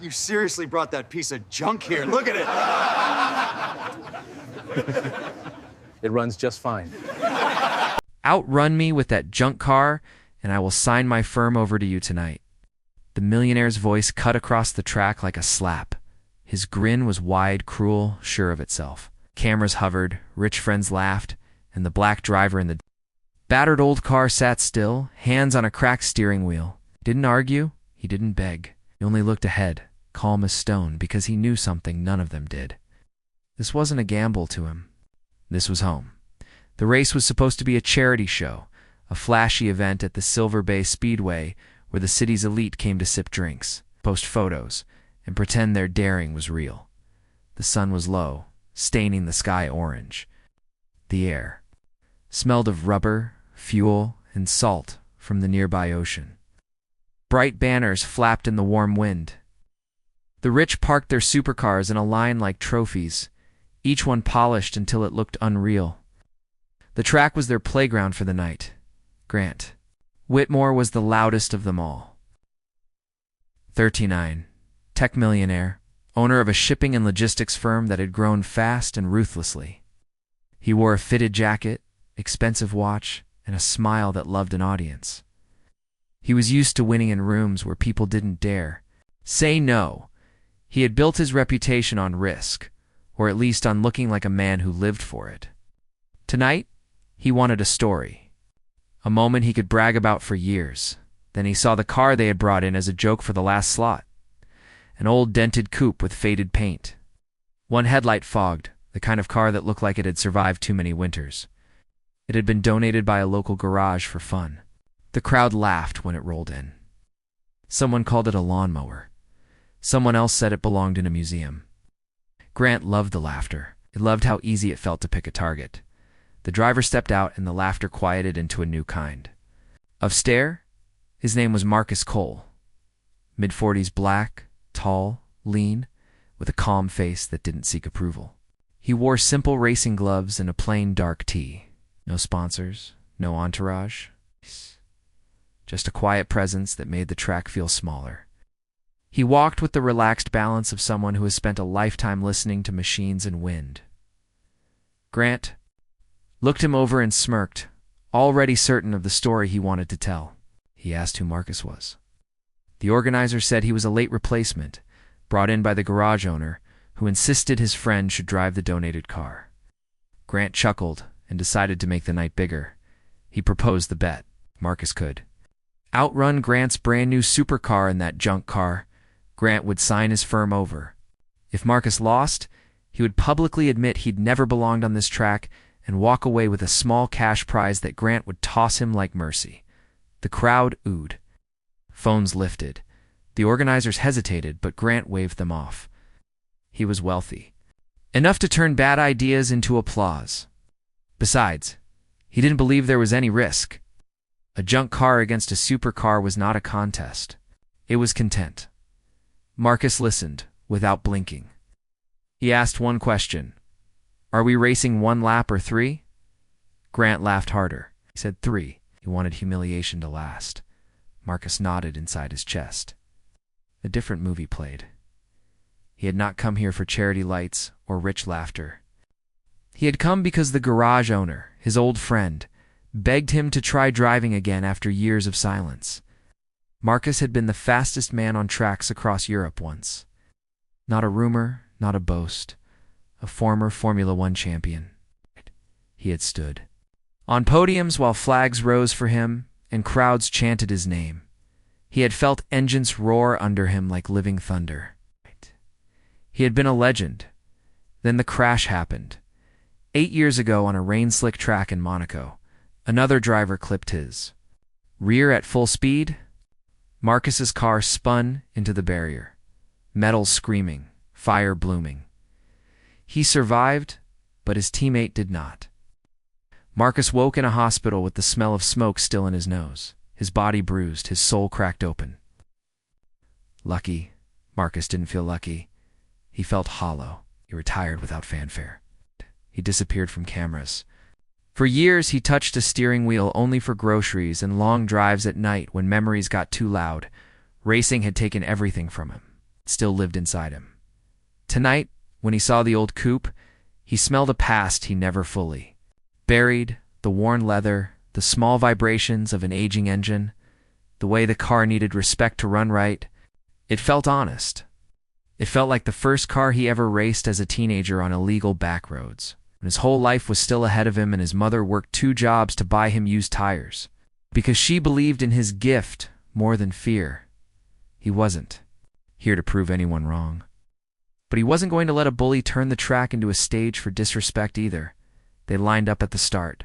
You seriously brought that piece of junk here. Look at it. It runs just fine. Outrun me with that junk car, and I will sign my firm over to you tonight. The millionaire's voice cut across the track like a slap. His grin was wide, cruel, sure of itself. Cameras hovered, rich friends laughed, and the black driver in the battered old car sat still, hands on a cracked steering wheel. Didn't argue, he didn't beg. He only looked ahead, calm as stone, because he knew something none of them did. This wasn't a gamble to him. This was home. The race was supposed to be a charity show, a flashy event at the Silver Bay Speedway where the city's elite came to sip drinks, post photos, and pretend their daring was real. The sun was low, staining the sky orange. The air smelled of rubber, fuel, and salt from the nearby ocean. Bright banners flapped in the warm wind. The rich parked their supercars in a line like trophies, each one polished until it looked unreal. The track was their playground for the night. Grant Whitmore was the loudest of them all. 39, tech millionaire, owner of a shipping and logistics firm that had grown fast and ruthlessly. He wore a fitted jacket, expensive watch, and a smile that loved an audience. He was used to winning in rooms where people didn't dare say no. He had built his reputation on risk, or at least on looking like a man who lived for it. Tonight, he wanted a story, a moment he could brag about for years. Then he saw the car they had brought in as a joke for the last slot, an old dented coupe with faded paint. One headlight fogged, the kind of car that looked like it had survived too many winters. It had been donated by a local garage for fun. The crowd laughed when it rolled in. Someone called it a lawnmower. Someone else said it belonged in a museum. Grant loved the laughter. He loved how easy it felt to pick a target. The driver stepped out and the laughter quieted into a new kind. Of stare, his name was Marcus Cole. Mid-40s, black, tall, lean, with a calm face that didn't seek approval. He wore simple racing gloves and a plain dark tee. No sponsors, no entourage. Just a quiet presence that made the track feel smaller. He walked with the relaxed balance of someone who has spent a lifetime listening to machines and wind. Grant looked him over and smirked, already certain of the story he wanted to tell. He asked who Marcus was. The organizer said he was a late replacement, brought in by the garage owner, who insisted his friend should drive the donated car. Grant chuckled and decided to make the night bigger. He proposed the bet. Marcus could outrun Grant's brand new supercar in that junk car. Grant would sign his firm over. If Marcus lost, he would publicly admit he'd never belonged on this track and walk away with a small cash prize that Grant would toss him like mercy. The crowd oohed. Phones lifted. The organizers hesitated, but Grant waved them off. He was wealthy, enough to turn bad ideas into applause. Besides, he didn't believe there was any risk. A junk car against a supercar was not a contest. It was content. Marcus listened, without blinking. He asked one question. Are we racing 1 lap or 3? Grant laughed harder. He said 3. He wanted humiliation to last. Marcus nodded inside his chest. A different movie played. He had not come here for charity lights or rich laughter. He had come because the garage owner, his old friend, begged him to try driving again after years of silence. Marcus had been the fastest man on tracks across Europe once. Not a rumor, not a boast. A former Formula One champion. He had stood on podiums while flags rose for him and crowds chanted his name. He had felt engines roar under him like living thunder. He had been a legend. Then the crash happened. 8 years ago on a rain-slick track in Monaco, another driver clipped his rear at full speed. Marcus's car spun into the barrier, metal screaming, fire blooming. He survived, but his teammate did not. Marcus woke in a hospital with the smell of smoke still in his nose, his body bruised, his soul cracked open. Lucky. Marcus didn't feel lucky. He felt hollow. He retired without fanfare. He disappeared from cameras. For years, he touched a steering wheel only for groceries and long drives at night when memories got too loud. Racing had taken everything from him. still lived inside him. Tonight, when he saw the old coupe, he smelled a past he never fully buried, the worn leather, the small vibrations of an aging engine, the way the car needed respect to run right. It felt honest. It felt like the first car he ever raced as a teenager on illegal back roads, when his whole life was still ahead of him and his mother worked 2 jobs to buy him used tires. Because she believed in his gift more than fear. He wasn't here to prove anyone wrong. But he wasn't going to let a bully turn the track into a stage for disrespect either. They lined up at the start.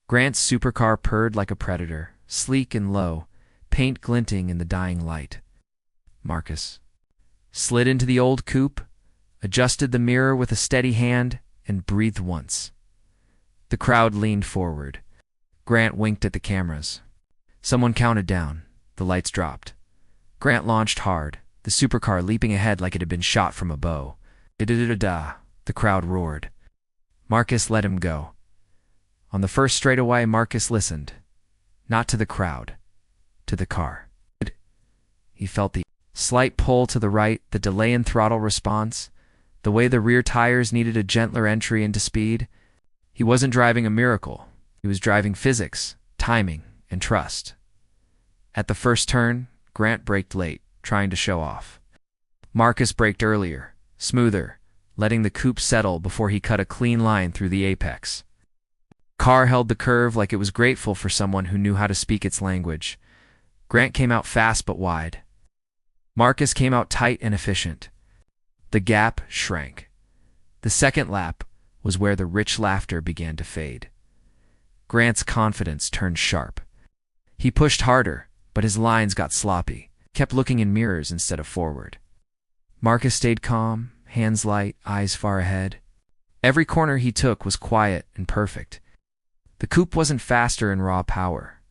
Grant's supercar purred like a predator, sleek and low, paint glinting in the dying light. Marcus slid into the old coupe, adjusted the mirror with a steady hand, and breathed once. The crowd leaned forward. Grant winked at the cameras. Someone counted down. The lights dropped. Grant launched hard, the supercar leaping ahead like it had been shot from a bow. Da-da-da-da, the crowd roared. Marcus let him go. On the first straightaway, Marcus listened. Not to the crowd, to the car. He felt the slight pull to the right, the delay in throttle response, the way the rear tires needed a gentler entry into speed. He wasn't driving a miracle. He was driving physics, timing, and trust. At the first turn, Grant braked late, trying to show off. Marcus braked earlier, smoother, letting the coupe settle before he cut a clean line through the apex. Car held the curve like it was grateful for someone who knew how to speak its language. Grant came out fast but wide. Marcus came out tight and efficient. The gap shrank. The second lap was where the rich laughter began to fade. Grant's confidence turned sharp. He pushed harder, but his lines got sloppy, kept looking in mirrors instead of forward. Marcus stayed calm, hands light, eyes far ahead. Every corner he took was quiet and perfect. The coupe wasn't faster in raw power.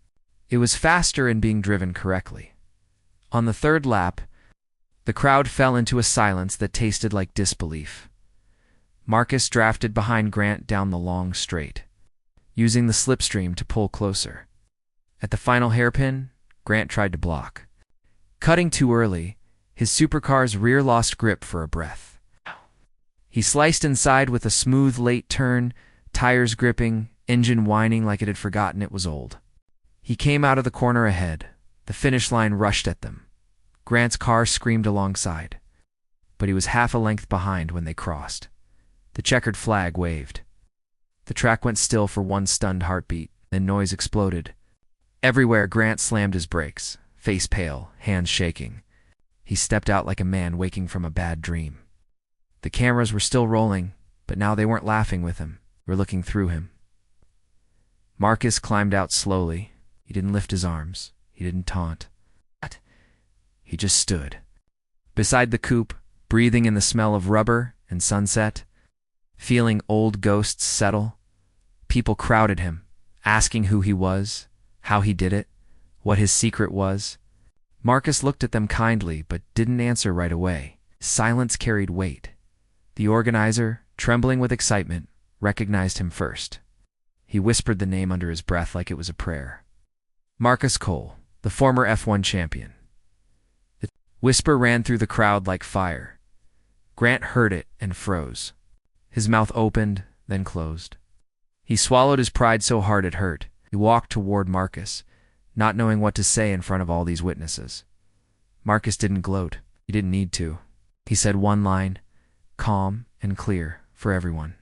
It was faster in being driven correctly. On the third lap, the crowd fell into a silence that tasted like disbelief. Marcus drafted behind Grant down the long straight, using the slipstream to pull closer. At the final hairpin, Grant tried to block. Cutting too early, his supercar's rear lost grip for a breath. He sliced inside with a smooth late turn, tires gripping, engine whining like it had forgotten it was old. He came out of the corner ahead. The finish line rushed at them. Grant's car screamed alongside. But he was half a length behind when they crossed. The checkered flag waved. The track went still for one stunned heartbeat, then noise exploded. Everywhere Grant slammed his brakes, face pale, hands shaking. He stepped out like a man waking from a bad dream. The cameras were still rolling, but now they weren't laughing with him. They were looking through him. Marcus climbed out slowly. He didn't lift his arms. He didn't taunt. He just stood. Beside the coupe, breathing in the smell of rubber and sunset, feeling old ghosts settle. People crowded him, asking who he was, how he did it, what his secret was. Marcus looked at them kindly but didn't answer right away. Silence carried weight. The organizer, trembling with excitement, recognized him first. He whispered the name under his breath like it was a prayer. Marcus Cole, the former F1 champion. The whisper ran through the crowd like fire. Grant heard it and froze. His mouth opened, then closed. He swallowed his pride so hard it hurt. He walked toward Marcus, not knowing what to say in front of all these witnesses. Marcus didn't gloat. He didn't need to. He said one line, calm and clear for everyone.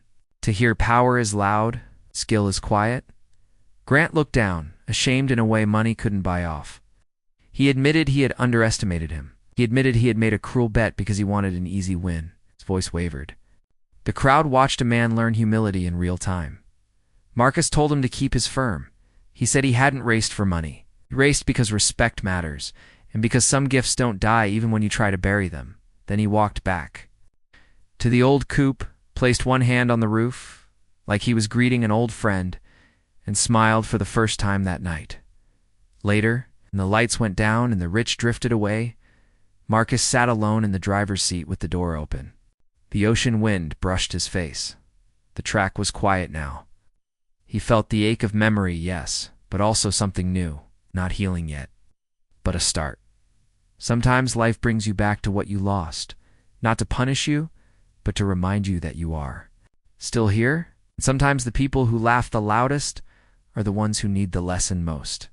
To hear power is loud, skill is quiet. Grant looked down, ashamed in a way money couldn't buy off. He admitted he had underestimated him. He admitted he had made a cruel bet because he wanted an easy win. His voice wavered. The crowd watched a man learn humility in real time. Marcus told him to keep his firm. He said he hadn't raced for money. He raced because respect matters, and because some gifts don't die even when you try to bury them. Then he walked back to the old coupe, placed one hand on the roof, like he was greeting an old friend, and smiled for the first time that night. Later, when the lights went down and the rich drifted away, Marcus sat alone in the driver's seat with the door open. The ocean wind brushed his face. The track was quiet now. He felt the ache of memory, yes, but also something new, not healing yet, but a start. Sometimes life brings you back to what you lost, not to punish you, but to remind you that you are still here. Sometimes the people who laugh the loudest are the ones who need the lesson most.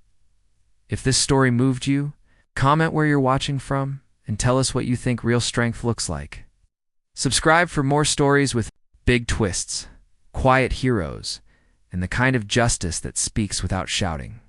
If this story moved you, comment where you're watching from and tell us what you think real strength looks like. Subscribe for more stories with big twists, quiet heroes, and the kind of justice that speaks without shouting.